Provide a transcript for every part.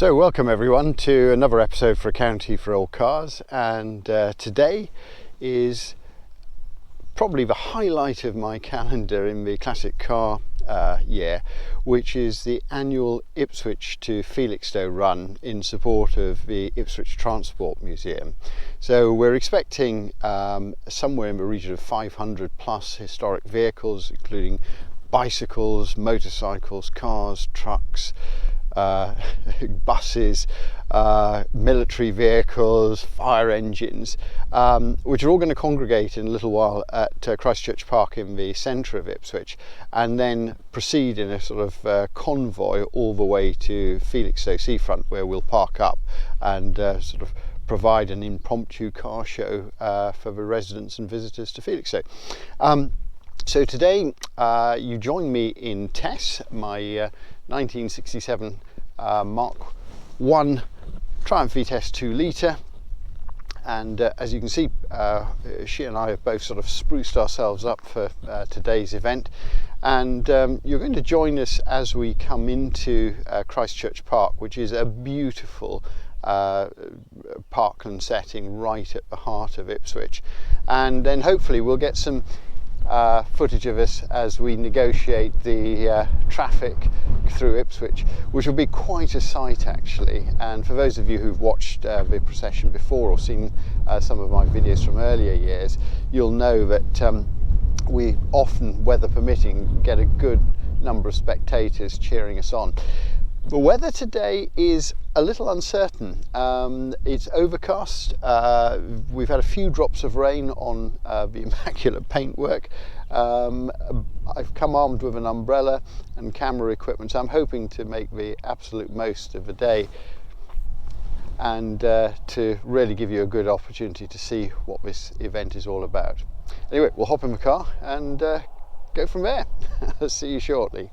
So welcome everyone to another episode for A County for Old Cars, and today is probably the highlight of my calendar in the classic car year, which is the annual Ipswich to Felixstowe run in support of the Ipswich Transport Museum. So we're expecting somewhere in the region of 500 plus historic vehicles, including bicycles, motorcycles, cars, trucks, buses, military vehicles, fire engines, which are all going to congregate in a little while at Christchurch Park in the centre of Ipswich, and then proceed in a sort of convoy all the way to Felixstowe seafront, where we'll park up and sort of provide an impromptu car show for the residents and visitors to Felixstowe. So today you join me in Tess, my 1967 Mark I Triumph Vitesse 2 litre, and as you can see, she and I have both sort of spruced ourselves up for today's event, and you're going to join us as we come into Christchurch Park, which is a beautiful parkland setting right at the heart of Ipswich, and then hopefully we'll get some footage of us as we negotiate the traffic through Ipswich, which will be quite a sight actually. And for those of you who've watched the procession before or seen some of my videos from earlier years, you'll know that we often, weather permitting, get a good number of spectators cheering us on. The weather today is a little uncertain. It's overcast. We've had a few drops of rain on the immaculate paintwork. I've come armed with an umbrella and camera equipment, so I'm hoping to make the absolute most of the day and to really give you a good opportunity to see what this event is all about. Anyway, we'll hop in the car and go from there. See you shortly.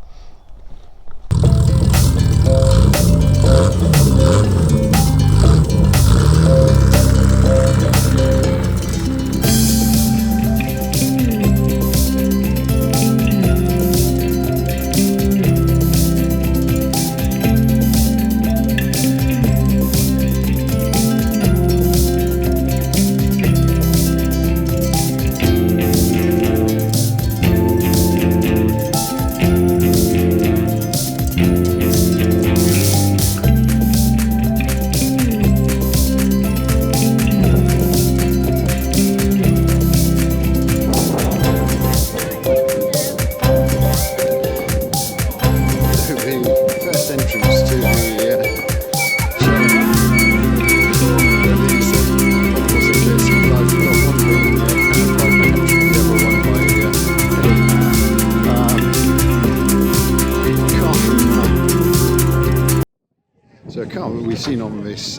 So a car that we've seen on this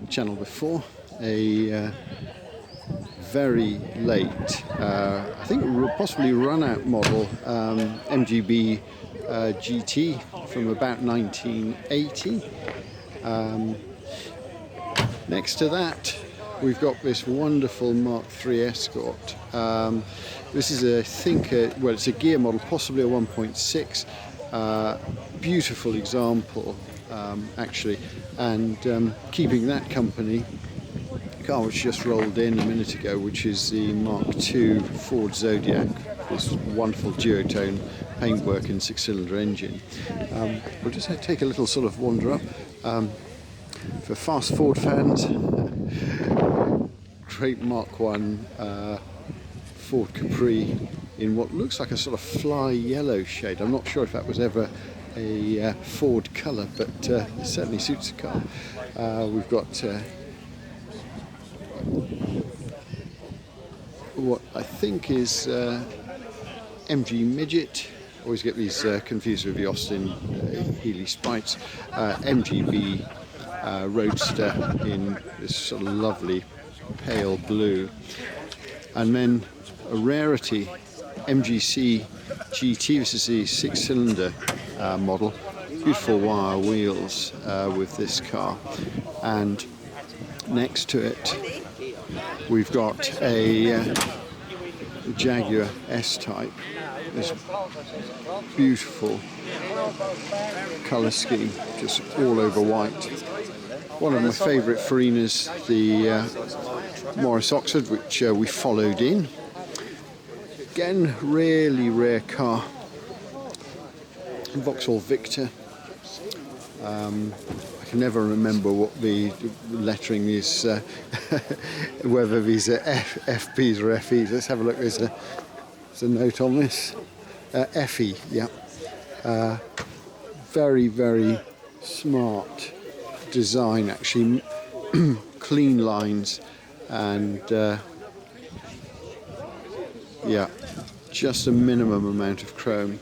channel before, a very late, I think possibly run-out model MGB GT from about 1980. Next to that we've got this wonderful Mark III Escort. This is well, it's a gear model, possibly a 1.6, beautiful example actually, and keeping that company, a car which just rolled in a minute ago, which is the Mark II Ford Zodiac, this wonderful duotone paintwork and 6-cylinder engine. We'll just take a little sort of wander up. For fast Ford fans, great Mark I Ford Capri in what looks like a sort of fly yellow shade. I'm not sure if that was ever a Ford colour, but it certainly suits the car. We've got what I think is MG Midget. Always get these confused with the Austin Healey Sprites. MGB Roadster in this sort of lovely pale blue, and then a rarity MGC GT. This is the 6-cylinder model. Beautiful wire wheels with this car, and next to it we've got a Jaguar S-Type this beautiful colour scheme, just all over white. One of my favourite Farinas, the Morris Oxford, which we followed in. Again, really rare car. Vauxhall Victor. I can never remember what the lettering is, whether these are FBs or FEs. Let's have a look. There's a note on this. FE, yeah. Very, very smart design, actually. Clean lines and yeah, just a minimum amount of chrome.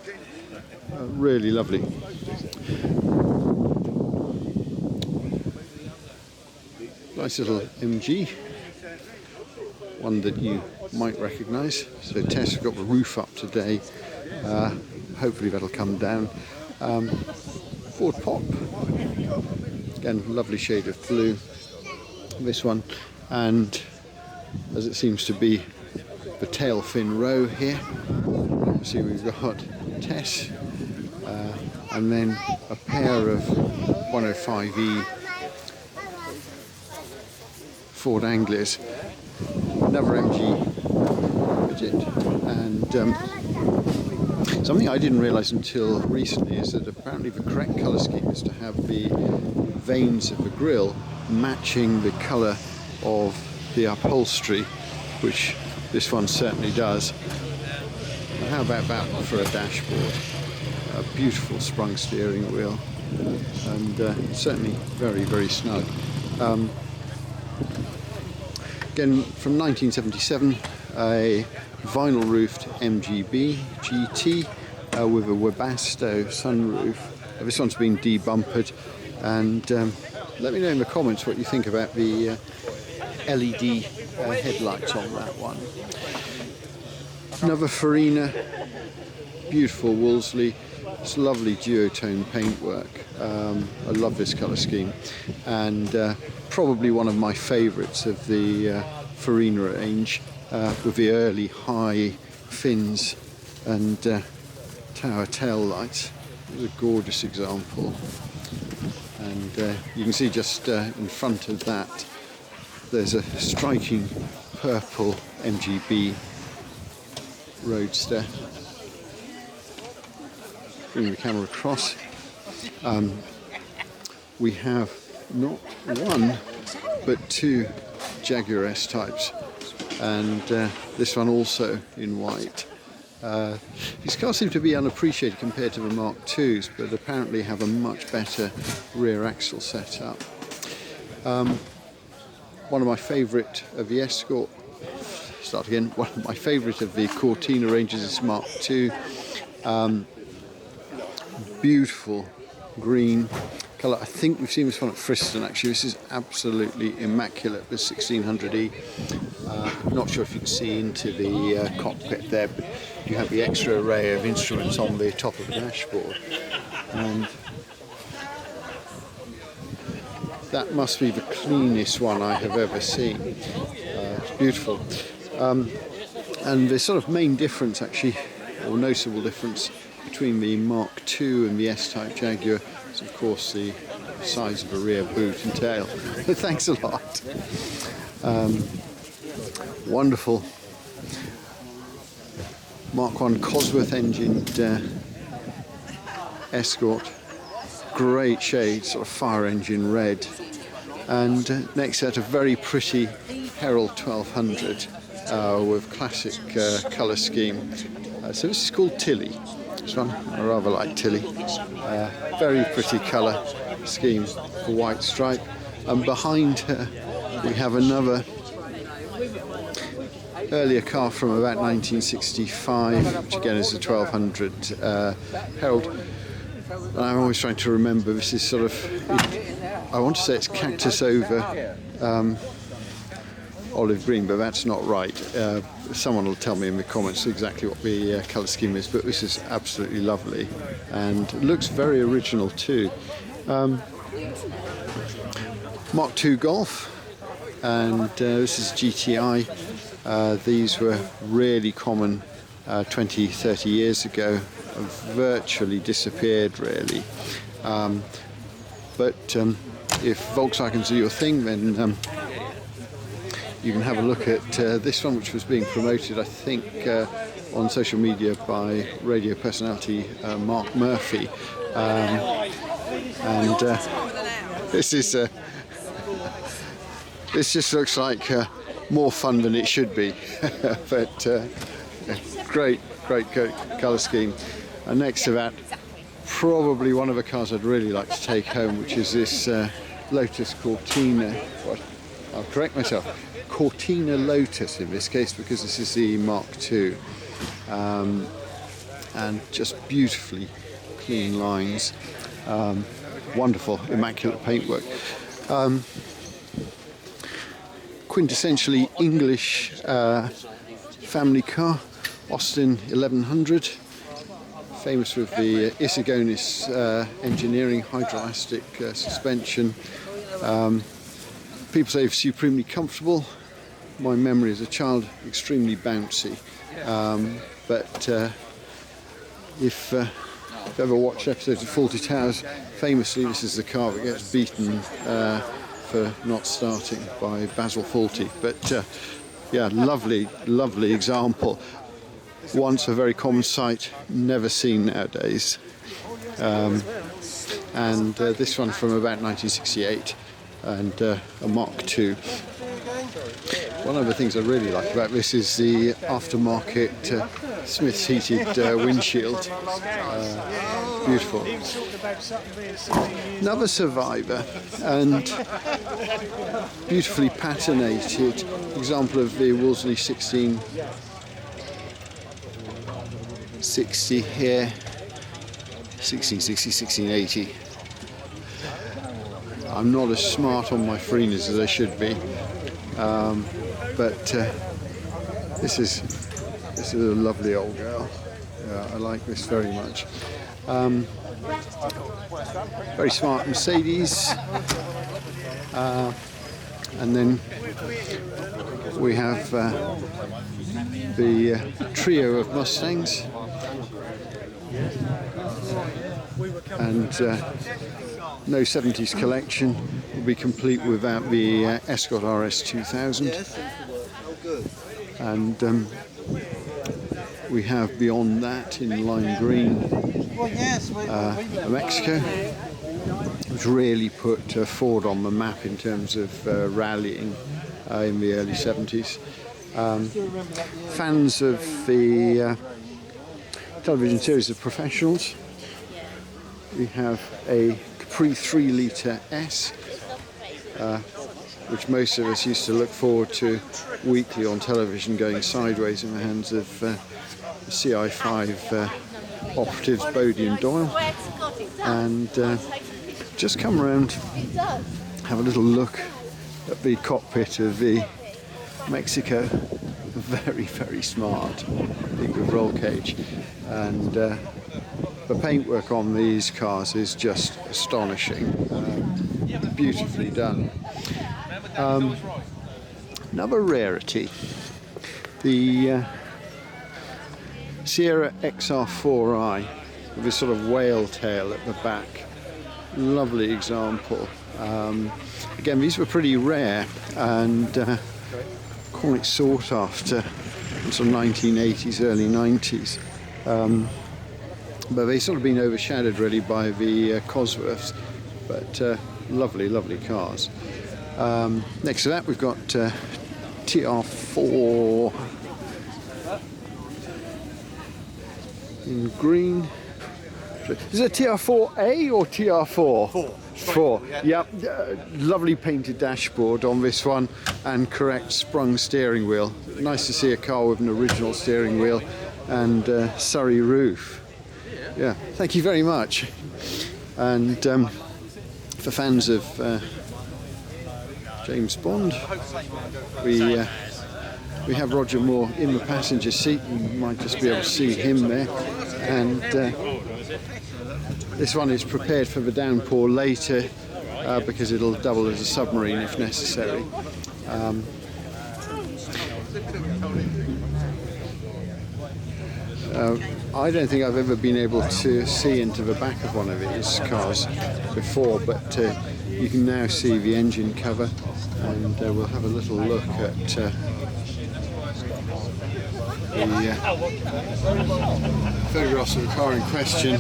Really lovely. Nice little MG, one that you might recognise. So Tess has got the roof up today. Hopefully that'll come down. Ford Pop, again lovely shade of blue. This one, and as it seems to be the tail fin row here. Obviously we've got Tess, and then a pair of 105E Ford Anglias, another MG widget, and something I didn't realise until recently is that apparently the correct colour scheme is to have the veins of the grille matching the colour of the upholstery, which this one certainly does. Now, how about that for a dashboard? A beautiful sprung steering wheel, and certainly very, very snug. Again, from 1977, a vinyl roofed MGB GT with a Webasto sunroof. This one's been debumpered, and let me know in the comments what you think about the LED headlights on that one. Another Farina, beautiful Wolseley. It's lovely duotone paintwork. I love this colour scheme, and probably one of my favourites of the Farina range, with the early high fins and tower tail lights. It's a gorgeous example, and you can see just in front of that there's a striking purple MGB Roadster. Bring the camera across. We have not one but two Jaguar S types, and this one also in white. These cars seem to be unappreciated compared to the Mark IIs, but apparently have a much better rear axle setup. One of my favourite of the Escort, one of my favourite of the Cortina ranges is Mark II. Beautiful green colour. I think we've seen this one at Friston actually. This is absolutely immaculate, the 1600E. Not sure if you can see into the cockpit there, but you have the extra array of instruments on the top of the dashboard. And that must be the cleanest one I have ever seen. It's beautiful. And the sort of main difference actually, or noticeable difference, between the Mark II and the S-Type Jaguar is of course the size of the rear boot and tail. Thanks a lot. Wonderful Mark I Cosworth engined Escort. Great shade, sort of fire engine red. And next set a very pretty Herald 1200 with classic colour scheme. So this is called Tilly. This one, I rather like Tilly. Very pretty colour scheme, a white stripe. And behind her we have another earlier car from about 1965, which again is a 1200 Herald. And I'm always trying to remember, this is sort of, I want to say it's cactus over olive green, but that's not right. Someone will tell me in the comments exactly what the colour scheme is, but this is absolutely lovely and looks very original too. Mark II Golf, and this is GTI. These were really common 20, 30 years ago have virtually disappeared, really. But if Volkswagens are your thing, then you can have a look at this one, which was being promoted, I think, on social media by radio personality Mark Murphy. This just looks like more fun than it should be. But great colour scheme. And next to that, probably one of the cars I'd really like to take home, which is this Lotus Cortina. I'll correct myself. Cortina Lotus in this case, because this is the Mark II. And just beautifully clean lines. Wonderful, immaculate paintwork. Quintessentially English family car, Austin 1100, famous with the Isagonis engineering, hydroelastic suspension. People say supremely comfortable. My memory as a child, extremely bouncy. But if you've ever watched episodes of Fawlty Towers, famously this is the car that gets beaten for not starting by Basil Fawlty. But yeah, lovely example. Once a very common sight, never seen nowadays. And this one from about 1968, and a Mark II. One of the things I really like about this is the aftermarket Smith's heated windshield. Beautiful. Another Survivor, and beautifully patinated example of the Wolseley 1660 here, 1680. I'm not as smart on my Freeners as I should be, but this is a lovely old girl. Yeah, I like this very much. Very smart Mercedes, and then we have the trio of Mustangs, and no 70s collection will be complete without the Escort RS 2000, and we have beyond that in lime green a Mexico, which really put Ford on the map in terms of rallying in the early 70s. Fans of the television series of Professionals, we have a Capri 3 Litre S, which most of us used to look forward to weekly on television, going sideways in the hands of CI5 operatives Bodie and Doyle. And just come around, have a little look at the cockpit of the Mexico. Very smart, big with roll cage, and the paintwork on these cars is just astonishing, beautifully done. Another rarity, the Sierra XR4i with this sort of whale tail at the back. Lovely example. Again, these were pretty rare and quite sought after in sort of 1980s, early 90s. But they've sort of been overshadowed really by the Cosworths, but lovely cars. Next to that we've got TR4 in green. Is it TR4A or TR4? 4. Yep. Lovely painted dashboard on this one, and correct sprung steering wheel. Nice to see a car with an original steering wheel and Surrey roof. Yeah, thank you very much. And for fans of James Bond, we have Roger Moore in the passenger seat. You might just be able to see him there. And this one is prepared for the downpour later because it'll double as a submarine if necessary. I don't think I've ever been able to see into the back of one of these cars before, but you can now see the engine cover, and we'll have a little look at the photographs of the car in question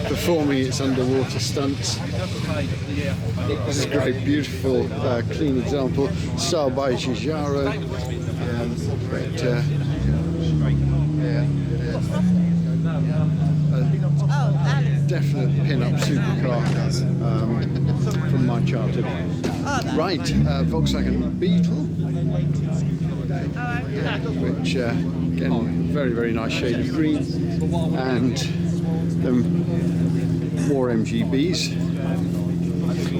performing its underwater stunts. This is a great, beautiful, clean example, styled by Giugiaro, definite pin-up supercar from my childhood. Right, Volkswagen Beetle, which again, very, very nice shade of green, and then more MGBs.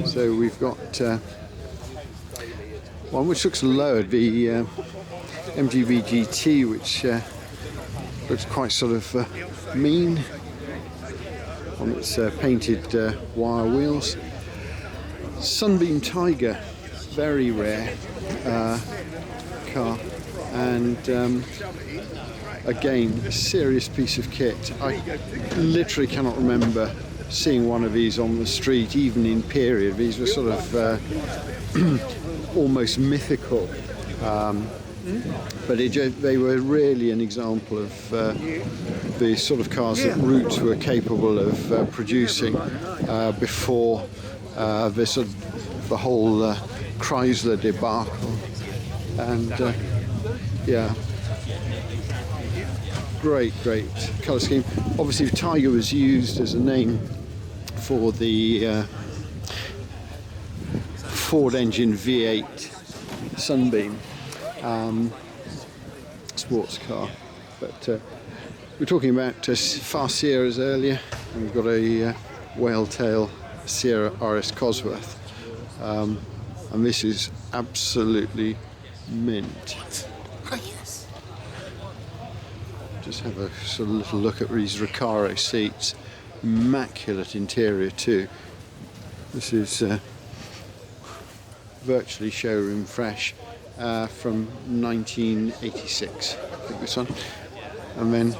So we've got one which looks lowered, the MGB GT, which looks quite sort of mean on its painted wire wheels. Sunbeam Tiger, very rare car, and again, a serious piece of kit. I literally cannot remember seeing one of these on the street, even in period. These were sort of almost mythical, but they were really an example of the sort of cars that Roots were capable of producing before the whole Chrysler debacle. And yeah, great colour scheme. Obviously Tiger was used as a name for the Ford engine V8 Sunbeam sports car, but we're talking about fast Sierras earlier, and we've got a whale tail Sierra RS Cosworth, and this is absolutely mint. Just have a sort of little look at these Recaro seats. Immaculate interior too. This is virtually showroom fresh, from 1986, I think, this one. And then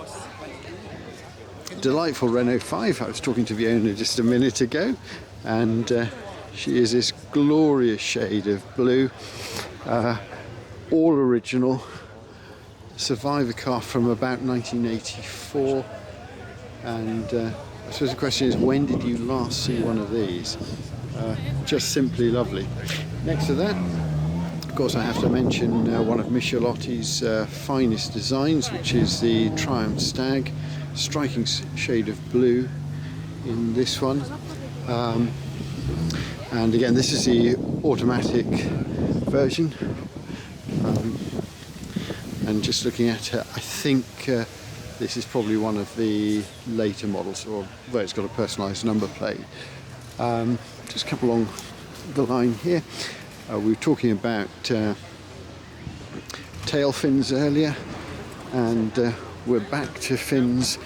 delightful Renault 5. I was talking to the owner just a minute ago, and she is this glorious shade of blue, all original. Survivor car from about 1984, and I suppose the question is, when did you last see one of these? Just simply lovely. Next to that, of course, I have to mention one of Michelotti's finest designs, which is the Triumph Stag. Striking shade of blue in this one, and again, this is the automatic version. And just looking at it, I think this is probably one of the later models, or though it's got a personalised number plate. Just come along the line here. We were talking about tail fins earlier, and we're back to fins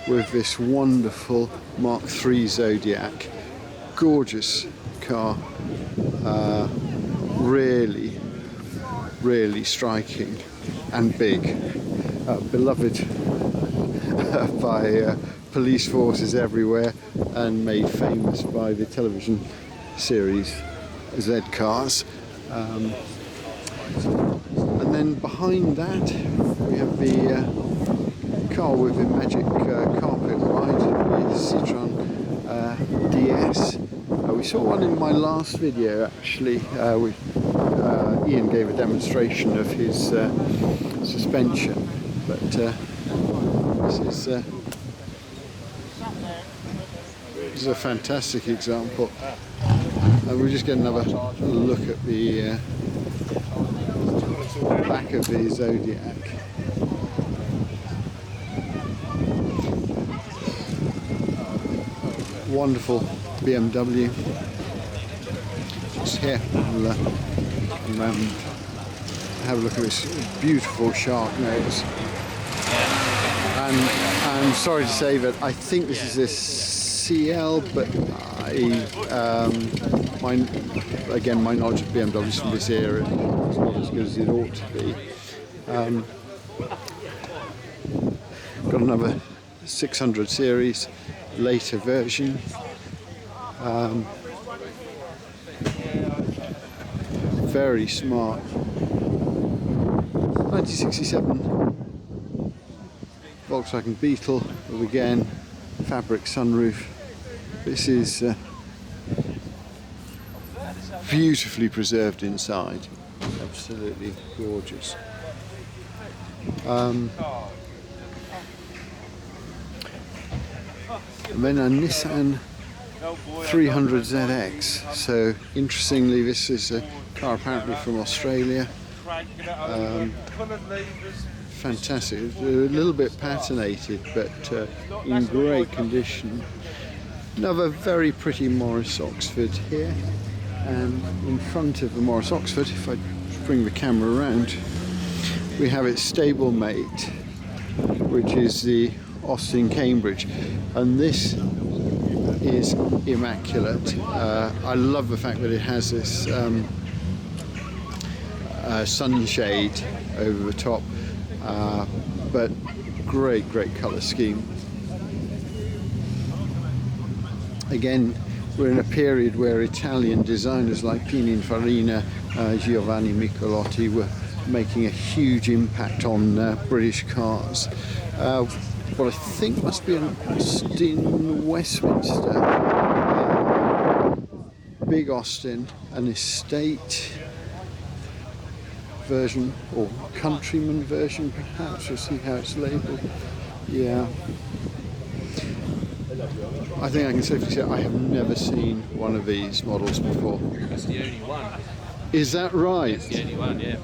with this wonderful Mark III Zodiac. Gorgeous car, really striking and big, beloved by police forces everywhere, and made famous by the television series Z Cars. And then behind that we have the car with the magic carpet ride, the Citroën DS. We saw one in my last video, actually. Ian gave a demonstration of his suspension, but this is a fantastic example. We'll just get another look at the back of the Zodiac. Wonderful BMW. Just here, we'll have a look at this beautiful shark nose. And I'm sorry to say that I think this is a CL, but my knowledge of BMWs from this era is not as good as it ought to be. got another 600 series, later version. Very smart. 1967 Volkswagen Beetle with again fabric sunroof. This is beautifully preserved inside, absolutely gorgeous. And then a Nissan 300ZX. So interestingly, this is a car apparently from Australia. Fantastic, a little bit patinated, but in great condition. Another very pretty Morris Oxford here, and in front of the Morris Oxford, if I bring the camera around, we have its stablemate, which is the Austin Cambridge, and this is immaculate. I love the fact that it has this sunshade over the top, but great colour scheme. Again, we're in a period where Italian designers like Pininfarina, Giovanni Michelotti were making a huge impact on British cars. What I think must be an Austin Westminster, big Austin, an estate version or countryman version perhaps. We'll see how it's labelled. Yeah, I think I can safely say I have never seen one of these models before. That's the only one. Is that right? That's the only one, yeah.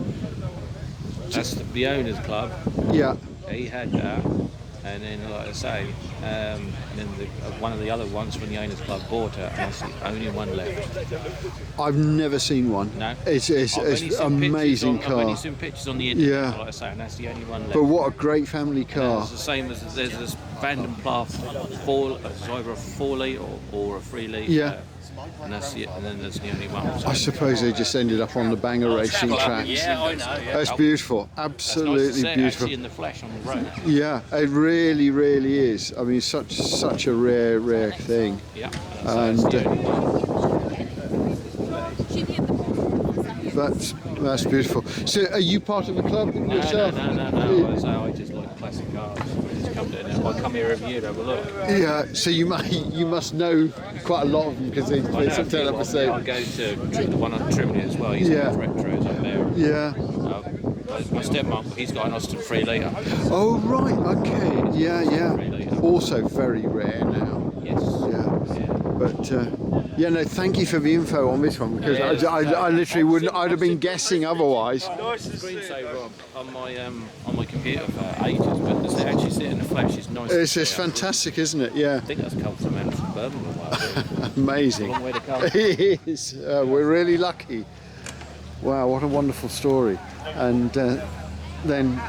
That's the owners club. Yeah. He had that, and then like I say, then one of the other ones when the owners club bought it, and that's the only one left. I've never seen one. No. It's amazing car. I've only seen pictures on the internet, yeah. Like I say, and that's the only one left. But what a great family car. It's the same as there's this Vanden Plough it's either a 4 litre or a 3 litre. Yeah. And that's the, and then that's the only one. I suppose they just ended up on the banger racing tracks. Yeah, I know. Yeah. That's beautiful, absolutely nice to see beautiful. Actually in the flesh on the road. Yeah, it really is. I mean, such a rare thing. Yeah. And that's beautiful. So, are you part of the club yourself? No. I just like classic cars. I just come down there. I come here every year to have a look. Yeah. So you must know quite a lot of them because they turn up the same. I go to the one on Trimley as well. He's got retros up there. Yeah. My stepmom, he's got an Austin 3 litre. Oh right. Okay. Yeah. Also very rare now. Yes. Yeah. But no, thank you for the info on this one because I literally wouldn't. I'd have been guessing otherwise. Screensaver on my computer for ages, but to actually see it in the flesh is nice. It's fantastic, isn't it? Yeah. I think that's come from Birmingham. Amazing. A long way to come. It is. We're really lucky. Wow, what a wonderful story. And then,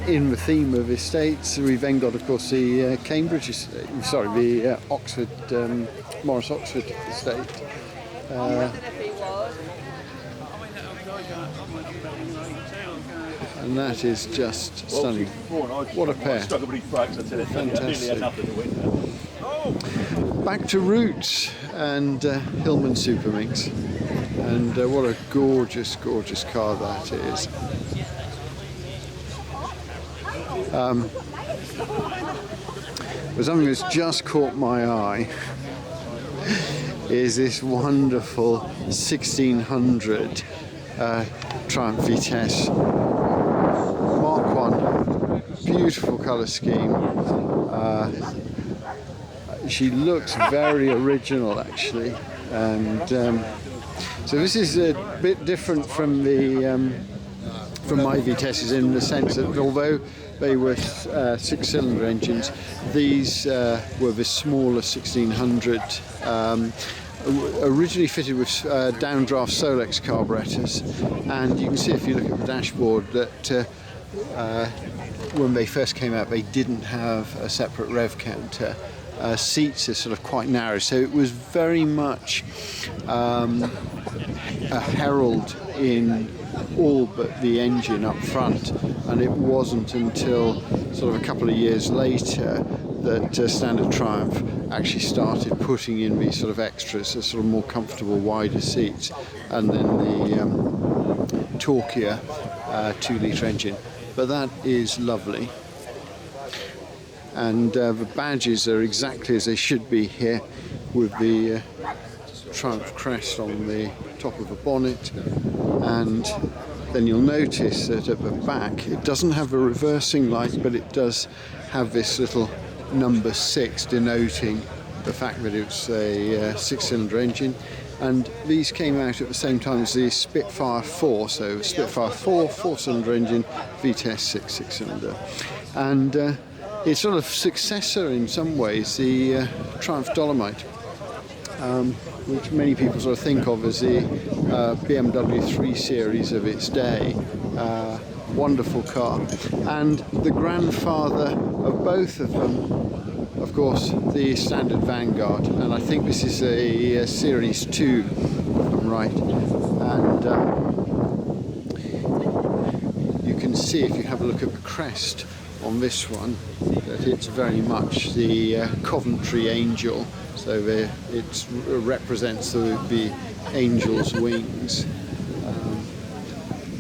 in the theme of estates, we've then got, of course, the Cambridge estate. Sorry, the Oxford, Morris Oxford estate. And that is just stunning. What a pair. Fantastic. Back to roots and Hillman Supermix. And what a gorgeous car that is. But something that's just caught my eye is this wonderful 1600 Triumph Vitesse Mark 1. Beautiful colour scheme. She looks very original actually, and so this is a bit different from from my Vitesses in the sense that although they were 6-cylinder engines, these were the smaller 1600, originally fitted with downdraft Solex carburetors, and you can see if you look at the dashboard that when they first came out they didn't have a separate rev counter. Seats are sort of quite narrow, so it was very much a herald in all but the engine up front, and it wasn't until sort of a couple of years later that Standard Triumph actually started putting in these sort of extras, the sort of more comfortable, wider seats, and then the torquier 2-litre engine. But that is lovely. And the badges are exactly as they should be here, with the Triumph crest on the top of the bonnet. And then you'll notice that at the back it doesn't have a reversing light, but it does have this little number 6 denoting the fact that it's a 6-cylinder engine. And these came out at the same time as the Spitfire 4, so Spitfire 4 4-cylinder engine, Vitesse 6-cylinder. And it's sort of successor in some ways, the Triumph Dolomite, which many people sort of think of as the BMW 3 Series of its day. Wonderful car. And the grandfather of both of them, of course, the Standard Vanguard, and I think this is a Series 2, if I'm right. And you can see, if you have a look at the crest on this one, that it's very much the Coventry Angel, so it represents the angel's wings.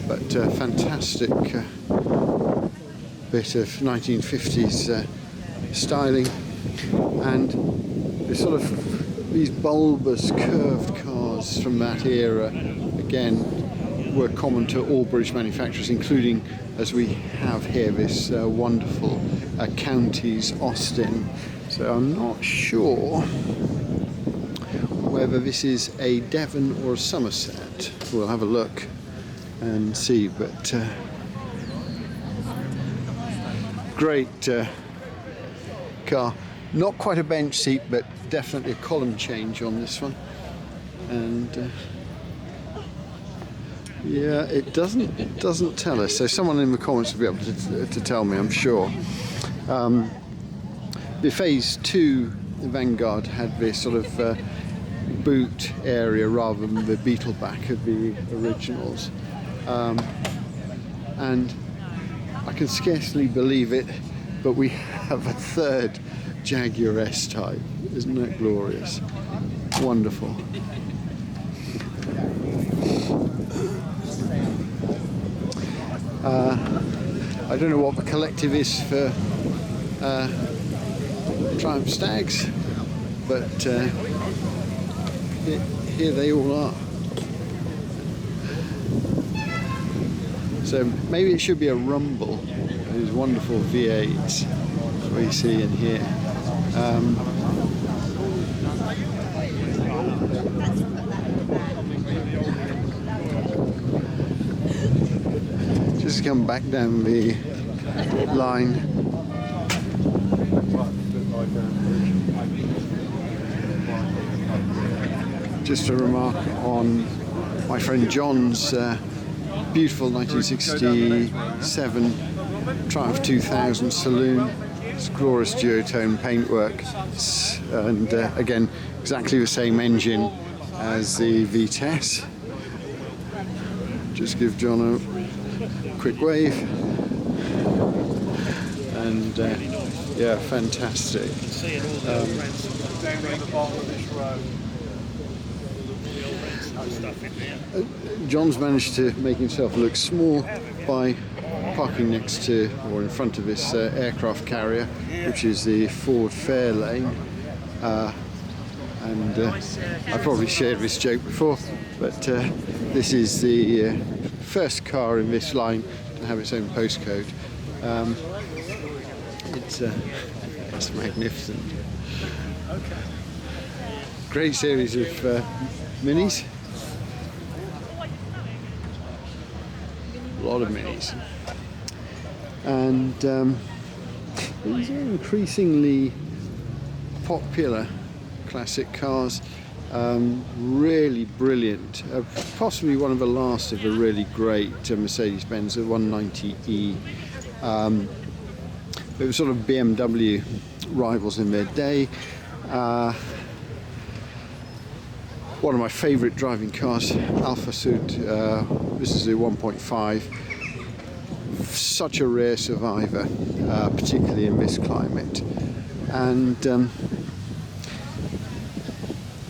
But fantastic bit of 1950s styling, and these bulbous curved cars from that era again were common to all British manufacturers, including, as we have here, this wonderful Counties Austin. So I'm not sure whether this is a Devon or a Somerset. We'll have a look and see, but great car. Not quite a bench seat, but definitely a column change on this one. And yeah, it doesn't tell us. So someone in the comments will be able to tell me, I'm sure. The Phase 2 Vanguard had this sort of boot area rather than the beetle back of the originals. And I can scarcely believe it, but we have a third Jaguar S-Type. Isn't that glorious? Wonderful. I don't know what the collective is for Triumph Stags, but here they all are. So maybe it should be a Rumble, these wonderful V8s we see in here. Just come back down the line. Just a remark on my friend John's beautiful 1967 Triumph 2000 saloon. It's glorious duotone paintwork, and again exactly the same engine as the Vitesse. Just give John a quick wave, and yeah, fantastic. John's managed to make himself look small by parking next to, or in front of, this aircraft carrier, which is the Ford Fairlane. And I probably shared this joke before, but this is the first car in this line to have its own postcode. It's magnificent. Great series of minis. A lot of minis. And these are increasingly popular classic cars. Really brilliant. Possibly one of the last of a really great Mercedes-Benz, the 190E. They were sort of BMW rivals in their day. one of my favourite driving cars, Alpha Suit. This is a 1.5. Such a rare survivor, particularly in this climate. And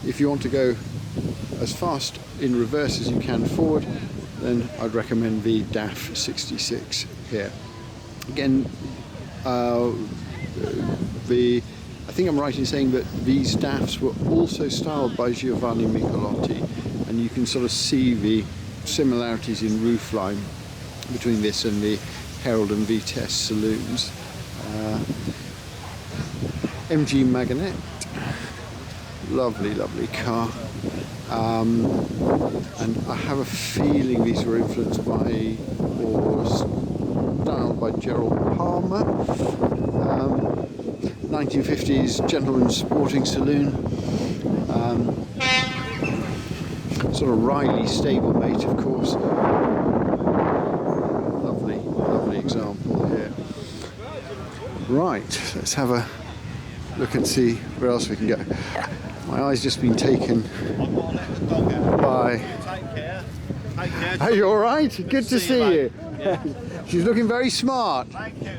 if you want to go as fast in reverse as you can forward, then I'd recommend the DAF 66 here. Again, I think I'm right in saying that these DAFs were also styled by Giovanni Michelotti, and you can sort of see the similarities in roofline between this and the Herald and Vitesse saloons. MG Magonette, lovely, lovely car. And I have a feeling these were influenced by or styled by Gerald Palmer. 1950s gentleman's sporting saloon. Sort of Riley stablemate, of course. Lovely, lovely example here. Right, let's have a look and see where else we can go. My eye's just been taken by... Are you all right? Good to see you. Yeah. She's looking very smart. Thank you.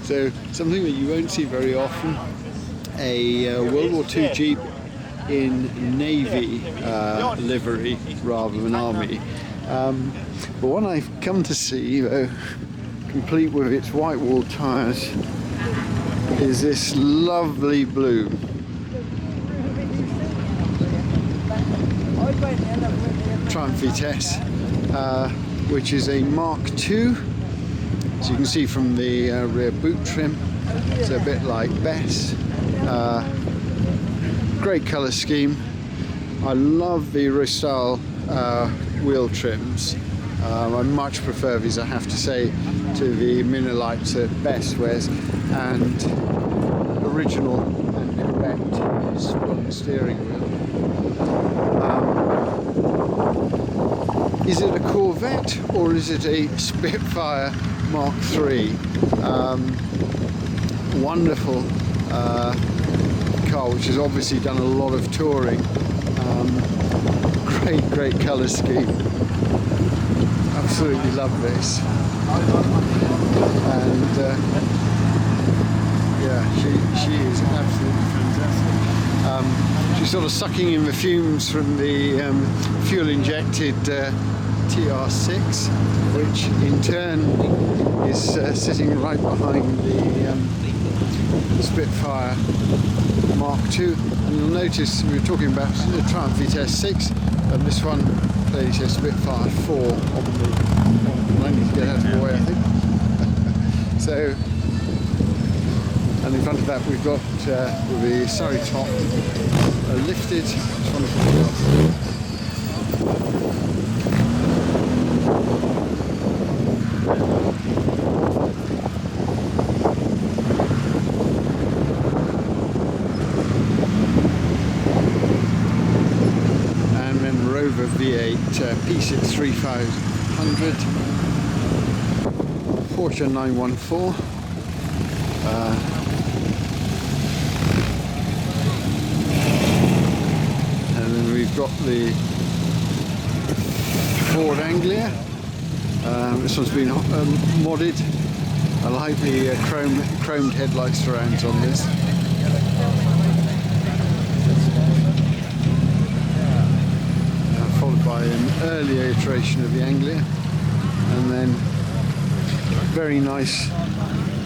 So, something that you won't see very often, a World War II Jeep in Navy livery rather than Army. But one I've come to see, though, complete with its white wall tyres, is this lovely blue. Triumph Vitesse, which is a Mark II. So you can see from the rear boot trim, it's a bit like Bess. Great colour scheme. I love the Rostyle wheel trims. I much prefer these, I have to say, to the Minolites that Bess wears, and original and correct spun steering wheel. Is it a Corvette or is it a Spitfire Mark III? Wonderful car, which has obviously done a lot of touring. Great colour scheme. Absolutely love this. And yeah, she is absolutely fantastic. She's sort of sucking in the fumes from the fuel-injected TR6, which in turn is sitting right behind the Spitfire Mark II. And you'll notice we were talking about the Triumph Vitesse 6, and this one clearly says Spitfire 4 on the... I need to get out of the way, I think. So, and in front of that we've got with the Surrey top lifted. It's wonderful. And then Rover V8 P6 3500, Porsche 914. And then we've got the Ford Anglia. This one's been modded. I like the chromed headlight surrounds on this. Followed by an earlier iteration of the Anglia, and then very nice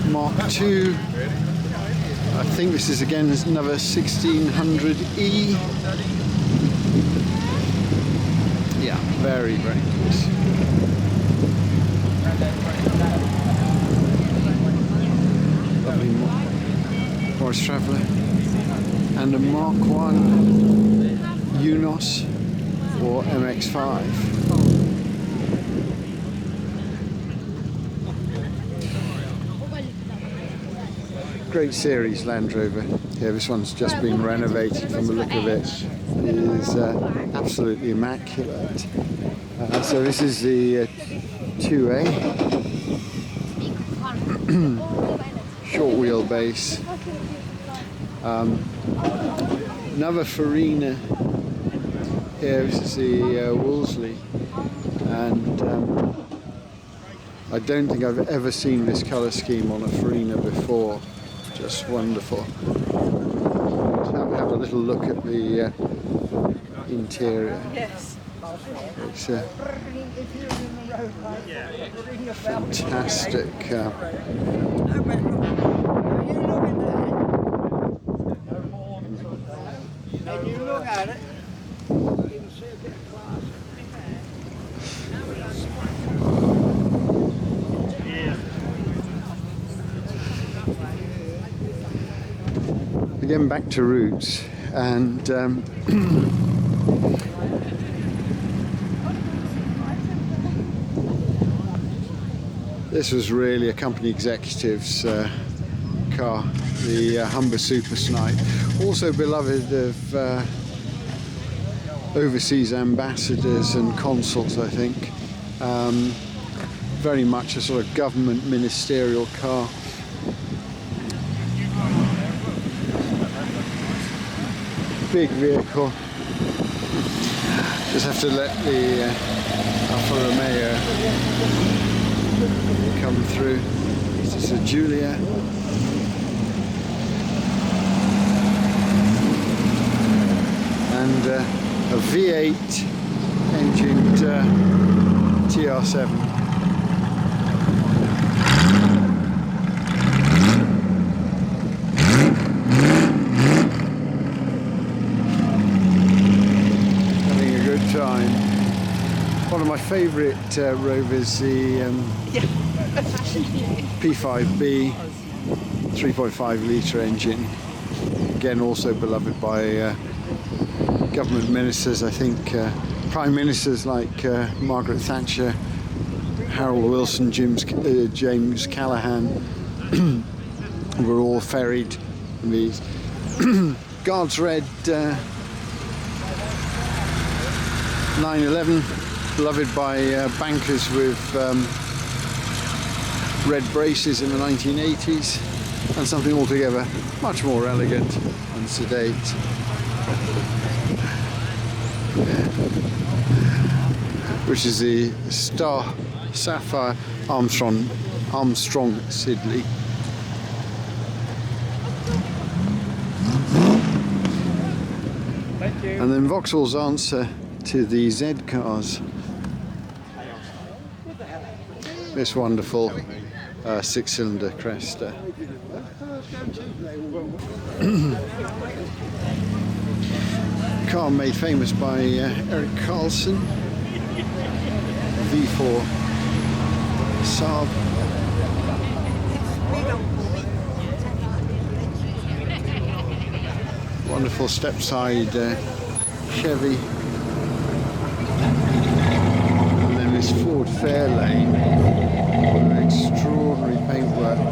Mark II. I think this is again another 1600E. Yeah, very nice. Lovely Morris Traveller, and a Mark I Unos or MX-5. Great series Land Rover. Yeah, this one's just been renovated from the look of it. It is absolutely immaculate. So this is the 2A. Short wheelbase. Another Farina here. This is the Wolseley, and I don't think I've ever seen this colour scheme on a Farina before. Just wonderful. Let's have a little look at the interior. Yes. It's fantastic. You look at it. Again, back to roots, and this was really a company executive's car, the Humber Super Snipe, also beloved of overseas ambassadors and consuls, I think. Very much a sort of government ministerial car. Big vehicle. Just have to let the Alfa Romeo come through. This is a Giulia. And a V8 engined TR7. One of my favourite Rovers, the P5B 3.5 litre engine. Again, also beloved by government ministers, I think prime ministers like Margaret Thatcher, Harold Wilson, James Callaghan were all ferried in these. Guards Red 911, beloved by bankers with red braces in the 1980s, and something altogether much more elegant and sedate. Which is the Star Sapphire Armstrong Siddeley. Thank you. And then Vauxhall's answer to the Z cars. This wonderful 6-cylinder Cresta. Car made famous by Eric Carlson. V4 Saab. Wonderful step-side Chevy. And then this Ford Fairlane. Extraordinary paintwork.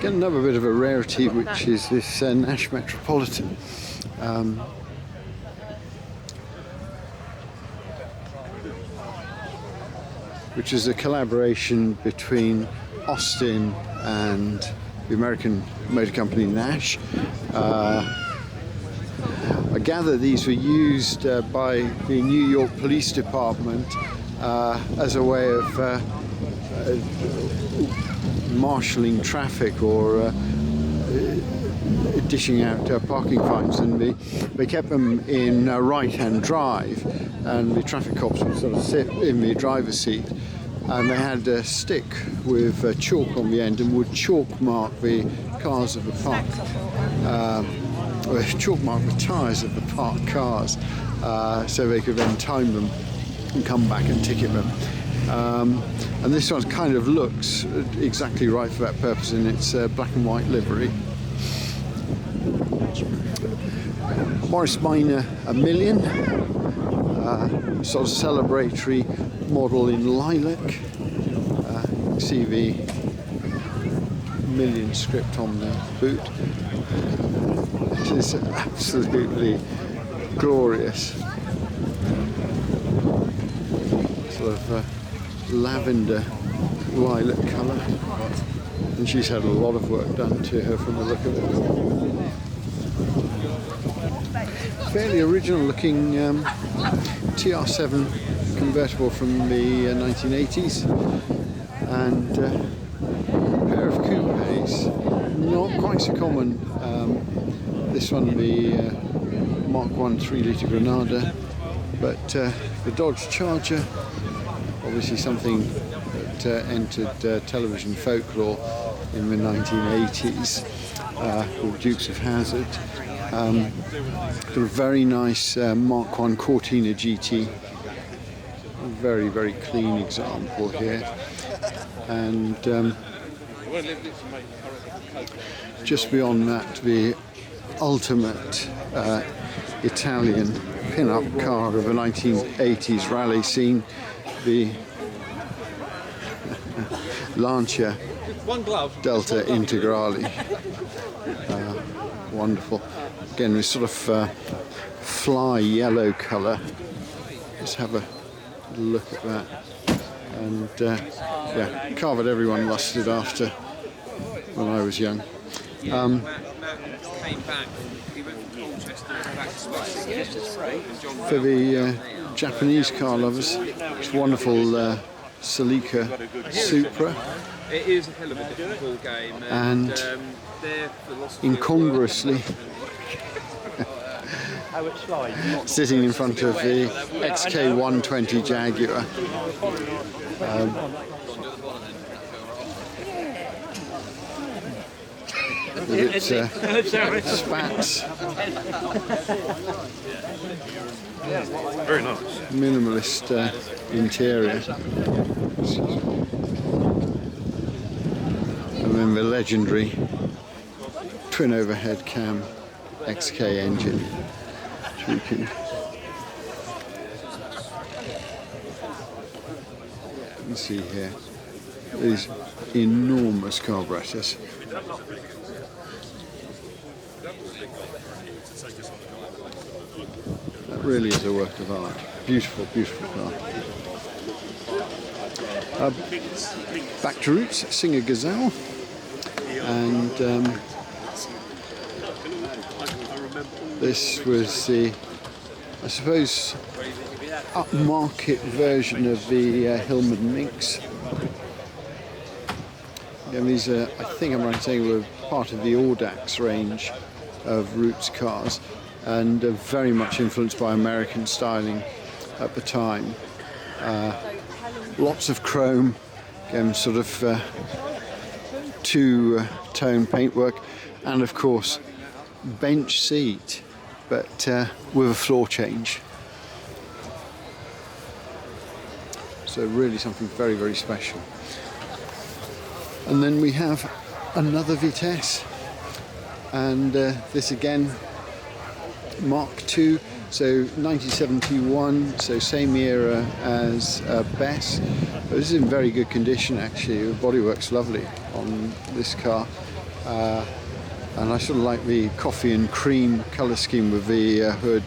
Get another bit of a rarity, which is this Nash Metropolitan. Which is a collaboration between Austin and the American motor company Nash. I gather these were used by the New York Police Department as a way of marshalling traffic or dishing out parking fines, and they kept them in right-hand drive, and the traffic cops would sort of sit in the driver's seat, and they had a stick with chalk on the end and would chalk mark the cars of the park, chalk mark the tyres of the parked cars, so they could then time them and come back and ticket them. And this one kind of looks exactly right for that purpose in its black and white livery. Morris Minor 1,000,000, sort of celebratory model in lilac. See the 1,000,000 script on the boot. It is absolutely glorious. Sort of lavender lilac colour, and she's had a lot of work done to her from the look of it. Fairly original looking TR7 convertible from the 1980s, and a pair of coupes, not quite so common. This one, the Mark I 3-litre Granada, but the Dodge Charger, obviously something that entered television folklore in the 1980s, called Dukes of Hazzard. Got a very nice Mark I Cortina GT, a very, very clean example here, and just beyond that, the ultimate Italian pin-up car of the 1980s rally scene, the Lancia Delta Integrale. Wonderful. Again, this sort of fly yellow colour. Let's have a look at that. And yeah, car that everyone lusted after when I was young. For the Japanese car lovers, it's wonderful Celica Supra. It is a hell of a difficult game, and incongruously sitting in front of the XK120 Jaguar. With its spats. Very nice. Minimalist interior. And then the legendary twin overhead cam XK engine, which we can see here. These enormous carburetors. That really is a work of art. Beautiful, beautiful car. Back to roots, Singer Gazelle, and this was the, I suppose, upmarket version of the Hillman Minx. Again, these are, I think I'm right in saying, were part of the Audax range of Roots cars, and very much influenced by American styling at the time. Lots of chrome, again, sort of two-tone paintwork, and of course bench seat, but with a floor change. So really something very, very special. And then we have another Vitesse, and this again Mark II, so 1971, so same era as Bess. But this is in very good condition actually. The bodywork's lovely on this car, and I sort of like the coffee and cream colour scheme with the hood,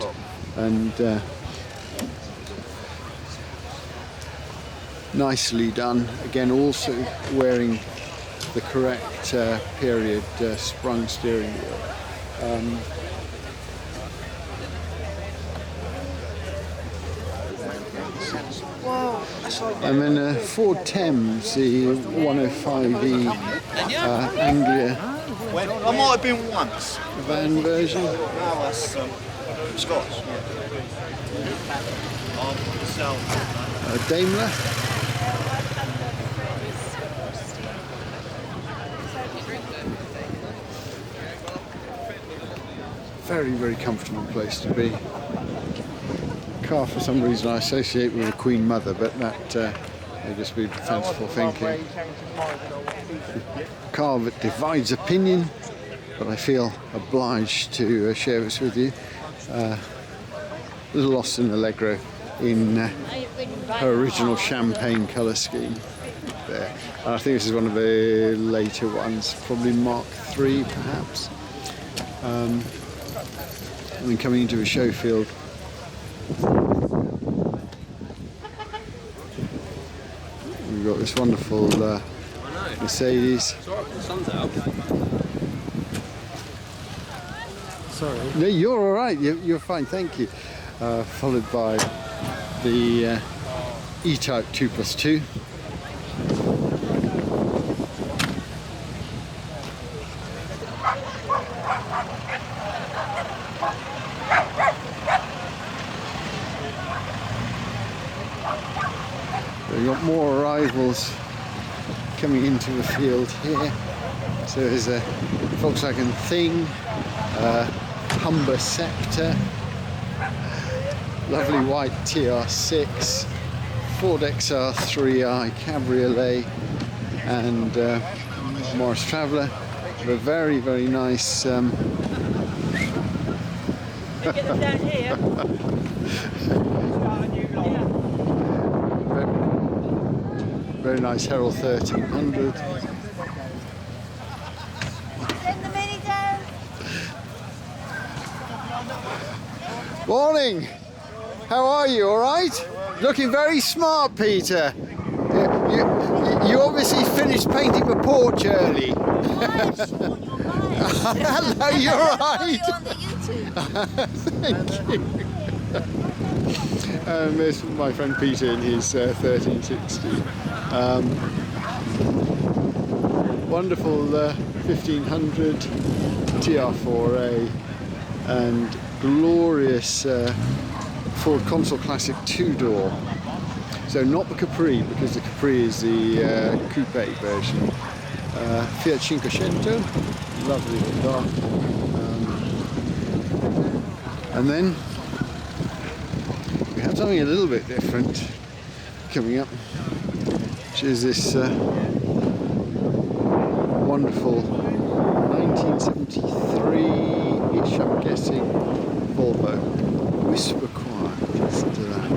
and nicely done. Again, also wearing the correct period sprung steering wheel. And then Ford Thames, the 105E Anglia. I might have been once. Van version. No, that's Scotch. Daimler. Very, very comfortable place to be. Car, for some reason, I associate with the Queen Mother, but that may just be fanciful thinking. Car that divides opinion, but I feel obliged to share this with you. A little lost in Allegro in her original champagne colour scheme there. And I think this is one of the later ones, probably Mark III perhaps. And then coming into a show field, we've got got this wonderful Mercedes. The sun's out. Sorry. No, you're all right. You're fine. Thank you. Followed by the E-Type 2+2. We've got more arrivals coming into the field here. So there's a Volkswagen Thing, Humber Sceptre, lovely white TR6, Ford XR3i Cabriolet, and Morris Traveller. A very, very nice. Get them down here. Very nice Herald 1300. Send the mini down. Morning! How are you? All right? Looking very smart, Peter. You obviously finished painting the porch early. Hello, you're right. On the YouTube. Thank you. There's my friend Peter in his 1360. Wonderful 1500 TR4A and glorious Ford Consul Classic 2-door. So not the Capri, because the Capri is the coupe version. Fiat 500, lovely little car. And then we have something a little bit different coming up, which is this wonderful 1973-ish, I'm guessing, Volvo Whisper Quiet. Listen to that.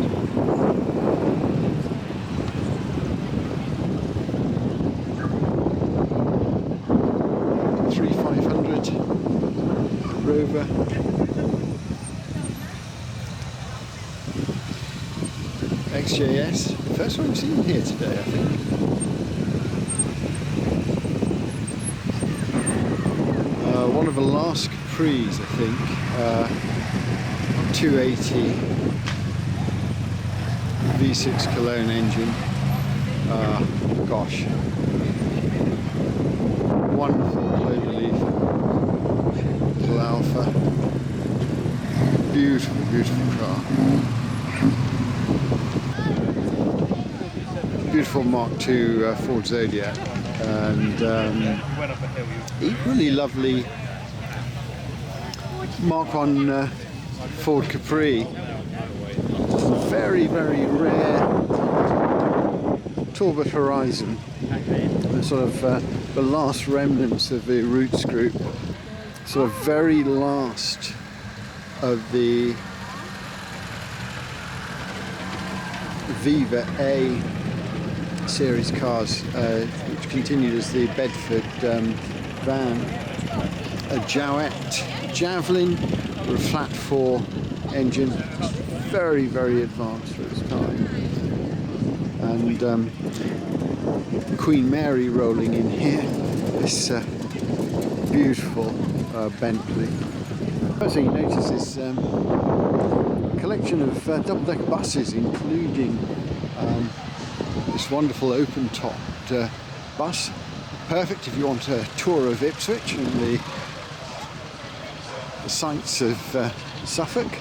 Rover. XJS, first one I've seen here today, I think. One of the last Capris, I think. 280 V6 Cologne engine. Gosh, wonderful cloverleaf. Little Alpha. Beautiful, beautiful car. Beautiful Mark II Ford Zodiac, and equally lovely Mark I Ford Capri. Very, very rare Talbot Horizon. The sort of the last remnants of the Roots group. Sort of very last of the Viva A series cars, which continued as the Bedford van. A Jowett Javelin with a flat 4 engine, very, very advanced for its time. And Queen Mary rolling in here, this beautiful Bentley. First thing you notice is a collection of double-decker buses, including this wonderful open-topped bus. Perfect if you want a tour of Ipswich and the sights of Suffolk.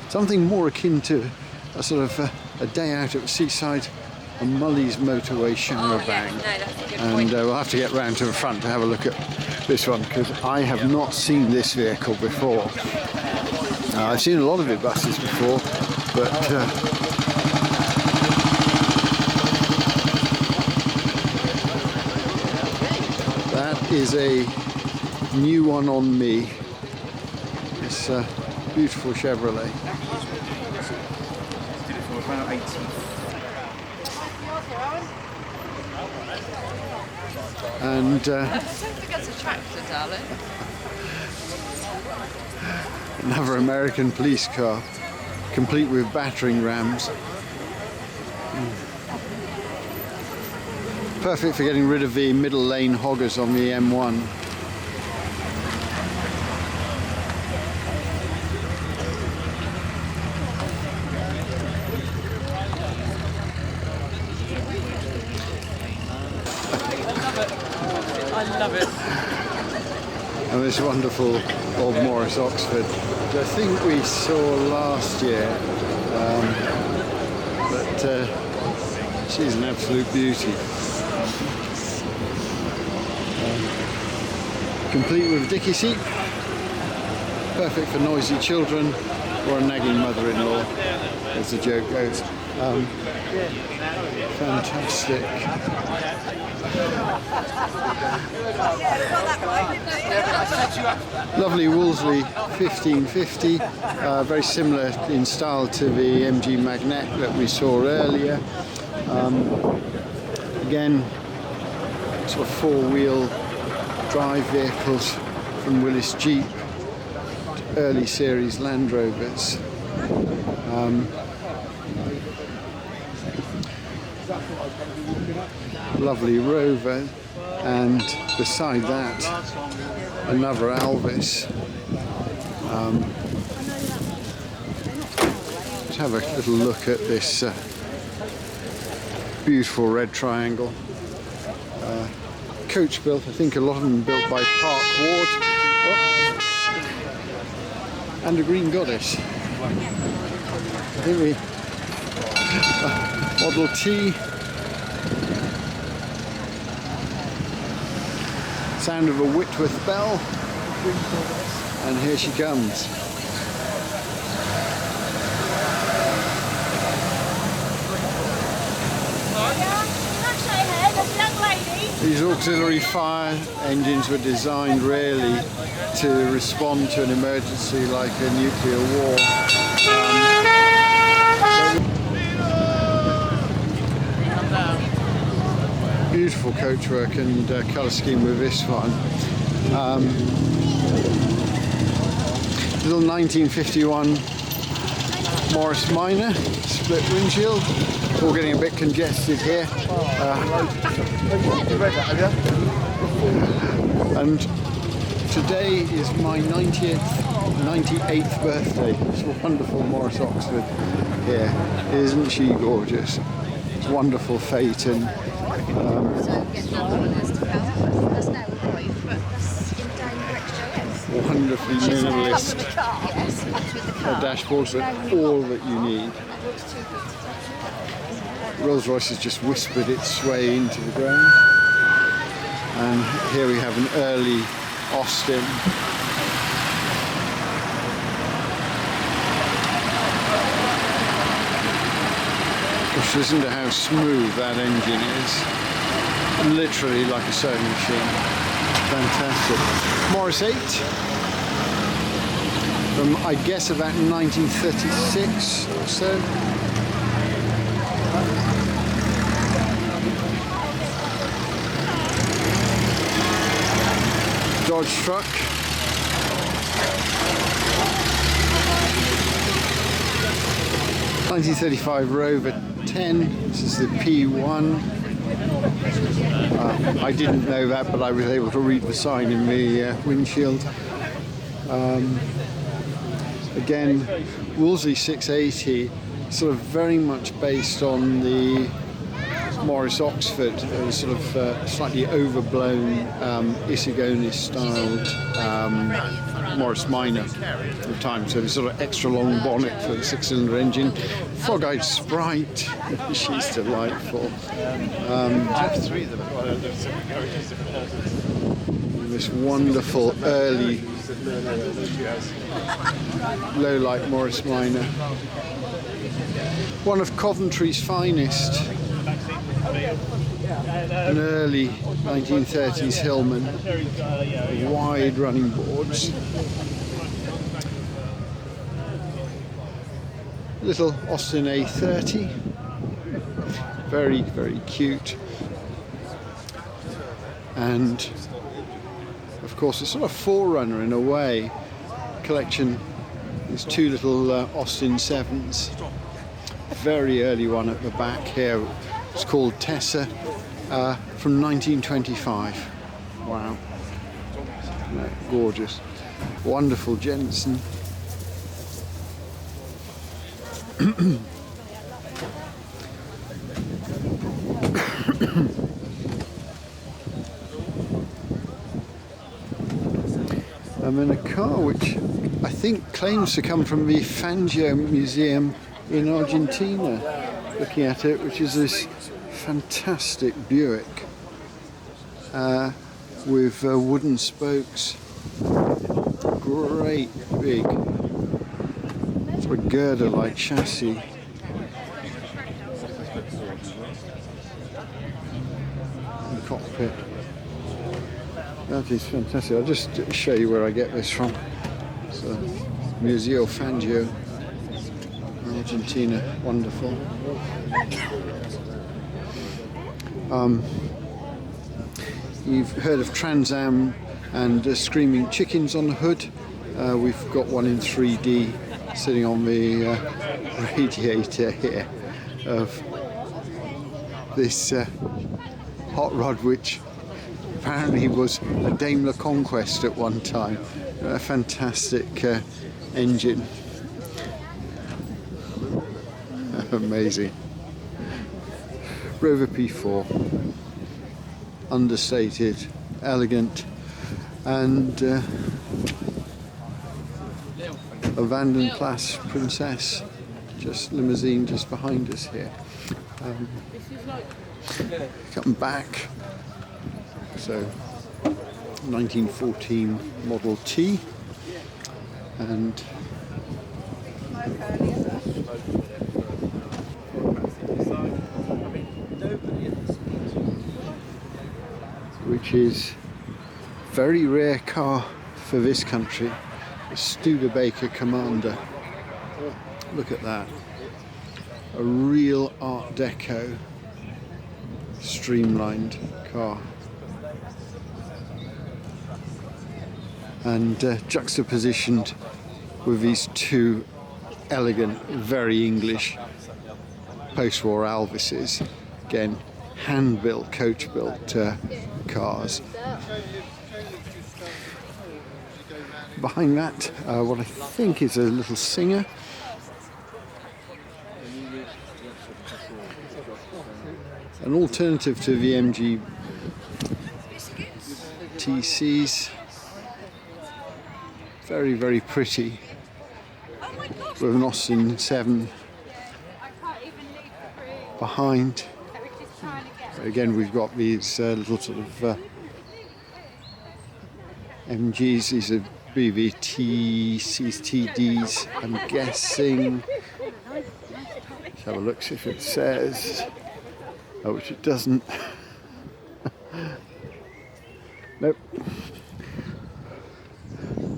Something more akin to a sort of a day out at the seaside, a Mully's motorway shower bang. And we'll have to get round to the front to have a look at this one, because I have not seen this vehicle before. I've seen a lot of the buses before, but that is a new one on me. This beautiful Chevrolet. Did it for about 80. And Don't forget a tractor, darling. another American police car, complete with battering rams. Perfect for getting rid of the middle lane hoggers on the M1. I love it. And this wonderful old Morris Oxford, which I think we saw last year, but she's an absolute beauty. Complete with a dicky seat, perfect for noisy children or a nagging mother-in-law, as the joke goes. Fantastic. Lovely Wolseley 1550, very similar in style to the MG Magnet that we saw earlier. Again, sort of four-wheel drive vehicles from Willis Jeep, early series Land Rovers. Lovely Rover, and beside that another Alvis. Let's have a little look at this beautiful red triangle. Coach built, I think a lot of them built by Park Ward. Oh. And a Green Goddess. I think we Model T. Sound of a Whitworth bell, and here she comes. These auxiliary fire engines were designed really to respond to an emergency like a nuclear war. Beautiful coachwork and colour scheme with this one. Little 1951 Morris Minor, split windshield. All getting a bit congested here. And today is my 98th birthday. It's a wonderful Morris Oxford here. Isn't she gorgeous? It's wonderful phaeton. Wonderfully minimalist dashboards, but all that you need. Rolls-Royce has just whispered its way into the ground. And here we have an early Austin. Just listen to how smooth that engine is. Literally like a sewing machine. Fantastic. Morris 8. From, I guess, about 1936 or so. Dodge truck. '35 Rover 10. This is the P1. I didn't know that, but I was able to read the sign in the windshield. Again, Wolseley 680, sort of very much based on the Morris Oxford, sort of slightly overblown Isigonis styled Morris Minor at the time, so the sort of extra long bonnet for the six-cylinder engine. Frog-eyed Sprite, she's delightful. This wonderful early low-light Morris Minor. One of Coventry's finest. An early 1930s Hillman, wide running boards. Little Austin A30, very, very cute. And of course, it's sort of forerunner in a way. Collection, there's two little Austin 7s. Very early one at the back here. It's called Tess. from 1925. Wow. Gorgeous. Wonderful Jensen. I'm in a car which I think claims to come from the Fangio Museum in Argentina. Looking at it, which is this fantastic Buick with wooden spokes. Great big sort of girder-like chassis. And cockpit. That is fantastic. I'll just show you where I get this from. So, Museo Fangio, Argentina, wonderful. You've heard of Trans Am and Screaming Chickens on the hood. We've got one in 3D sitting on the radiator here of this hot rod, which apparently was a Daimler Conquest at one time. A fantastic engine. Amazing. Rover P4. Understated, elegant, and a Vanden Plas Princess, just limousine just behind us here. Come back. So 1914 Model T, and which is a very rare car for this country, the Studebaker Commander. Look at that, a real Art Deco streamlined car. And juxtapositioned with these two elegant, very English post-war Alvises. Again, hand-built, coach-built cars. Behind that, what I think is a little Singer. An alternative to the MG TCs. Very, very pretty, with an Austin 7 behind. Again, we've got these little sort of MGs. These are BVTs, TDs, I'm guessing. Let's have a look, see if it says. Oh, which it doesn't. Nope.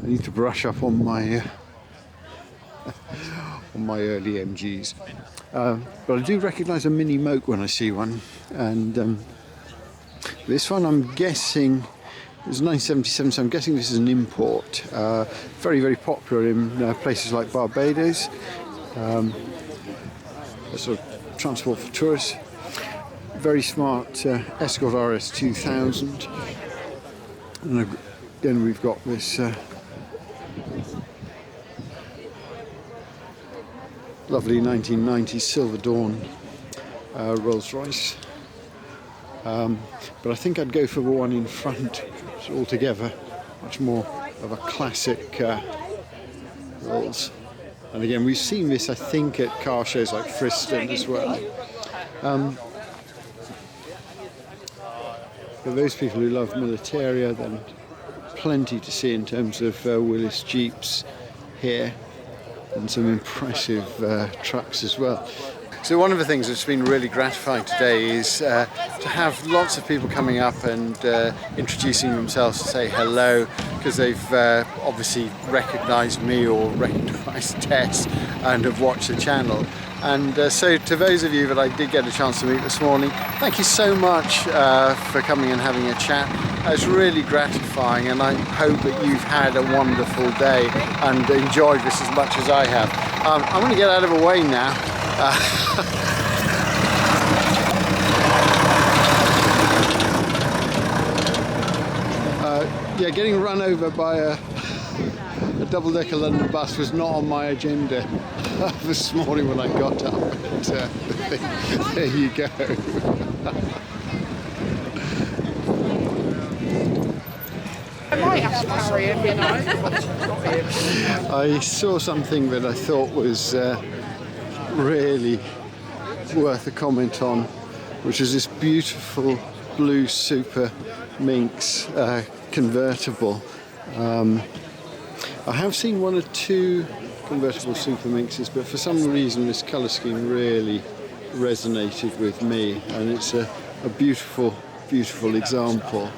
I need to brush up on my early MGs, but I do recognise a Mini Moke when I see one, and this one I'm guessing is 1977, so I'm guessing this is an import. Very, very popular in places like Barbados, a sort of transport for tourists. Very smart Escort RS 2000, and again we've got this lovely 1990s Silver Dawn Rolls Royce, but I think I'd go for the one in front. It's altogether much more of a classic Rolls. And again, we've seen this, I think, at car shows like Friston as well. For those people who love Militaria, then plenty to see in terms of Willis Jeeps here, and some impressive trucks as well. So one of the things that's been really gratifying today is to have lots of people coming up and introducing themselves to say hello, because they've obviously recognised me or recognised Tess and have watched the channel. And so to those of you that I did get a chance to meet this morning, thank you so much for coming and having a chat. It's really gratifying, and I hope that you've had a wonderful day and enjoyed this as much as I have. I'm going to get out of the way now. Yeah, getting run over by a double-decker London bus was not on my agenda this morning when I got up. But, there you go. I might have to carry him, you know. I saw something that I thought was really worth a comment on, which is this beautiful blue Super Minx convertible. I have seen one or two convertible Super Minxes, but for some reason this colour scheme really resonated with me, and it's a beautiful, beautiful example.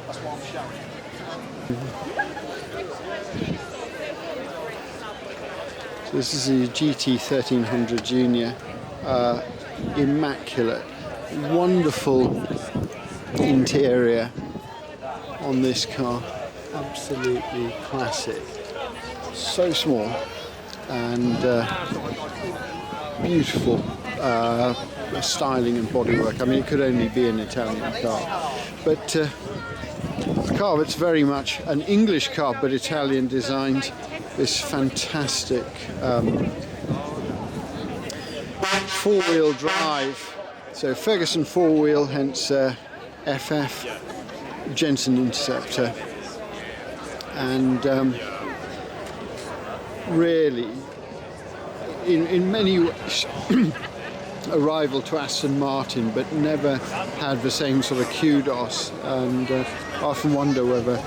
So this is the GT 1300 Junior, immaculate, wonderful interior on this car, absolutely classic, so small and beautiful styling and bodywork. I mean, it could only be an Italian car, but a car that's very much an English car but Italian designed. This fantastic four-wheel drive, so Ferguson four-wheel, hence FF, Jensen Interceptor, and really in many ways a rival to Aston Martin, but never had the same sort of kudos, and I often wonder whether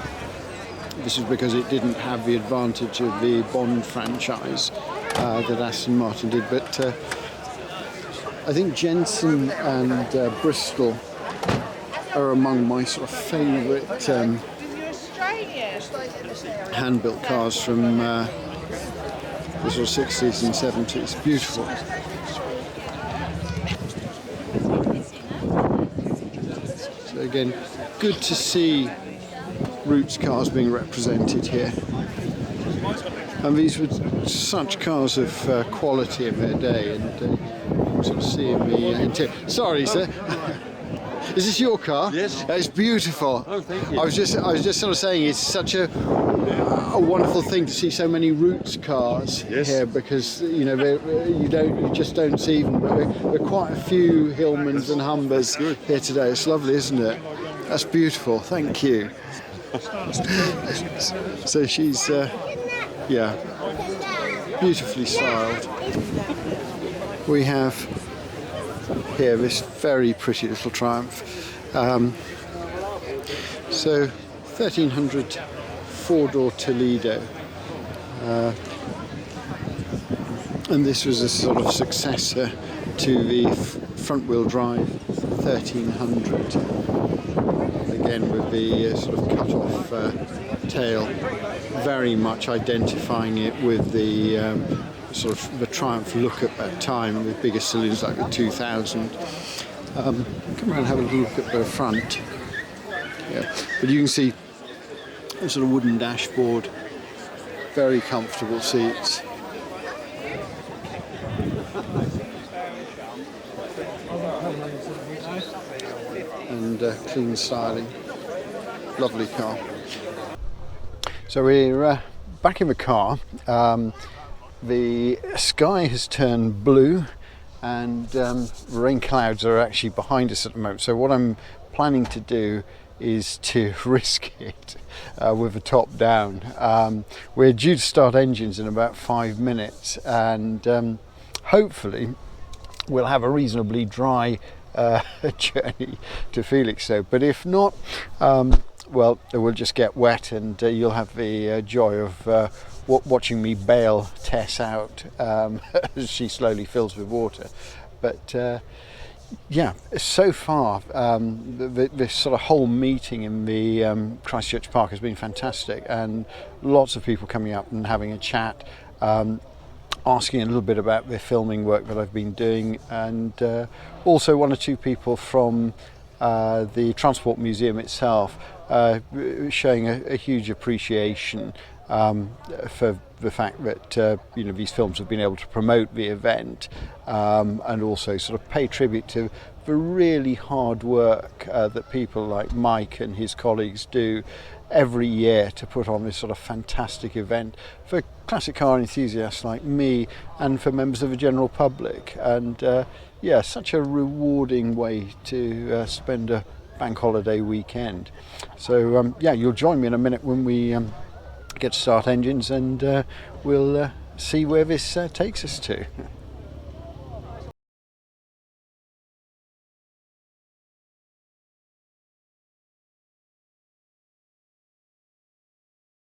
this is because it didn't have the advantage of the Bond franchise that Aston Martin did, but I think Jensen and Bristol are among my sort of favourite hand-built cars from the sort of 60s and 70s. Beautiful. So again, good to see Roots cars being represented here. And these were such cars of quality in their day, and sort of seeing the interior. Sorry, sir. Is this your car? Yes. It's beautiful. Oh, thank you. I was just sort of saying it's such a wonderful thing to see so many Roots cars here, because you know you just don't see them. But there are quite a few Hillmans and Humbers here today. It's lovely, isn't it? That's beautiful. Thank you. So she's yeah, beautifully styled. We have here this very pretty little Triumph. So 1300 four-door Toledo, and this was a sort of successor to the front-wheel drive 1300, again with the sort of cut-off tail, very much identifying it with the sort of the Triumph look at that time, with bigger cylinders like the 2000. Come around and have a look at the front. Yeah, but you can see a sort of wooden dashboard, very comfortable seats. And clean styling, lovely car. So we're back in the car. The sky has turned blue, and rain clouds are actually behind us at the moment. So what I'm planning to do is to risk it with the top down. We're due to start engines in about 5 minutes, and hopefully we'll have a reasonably dry journey to Felixstowe. But if not, well, we'll just get wet, and you'll have the joy of watching me bail Tess out as she slowly fills with water. But yeah, so far this sort of whole meeting in the Christchurch Park has been fantastic, and lots of people coming up and having a chat, asking a little bit about the filming work that I've been doing, and also one or two people from the Transport Museum itself showing a huge appreciation for the fact that you know, these films have been able to promote the event, and also sort of pay tribute to the really hard work that people like Mike and his colleagues do every year to put on this sort of fantastic event for classic car enthusiasts like me and for members of the general public. And yeah, such a rewarding way to spend a bank holiday weekend. So yeah, you'll join me in a minute when we get to start engines, and we'll see where this takes us to.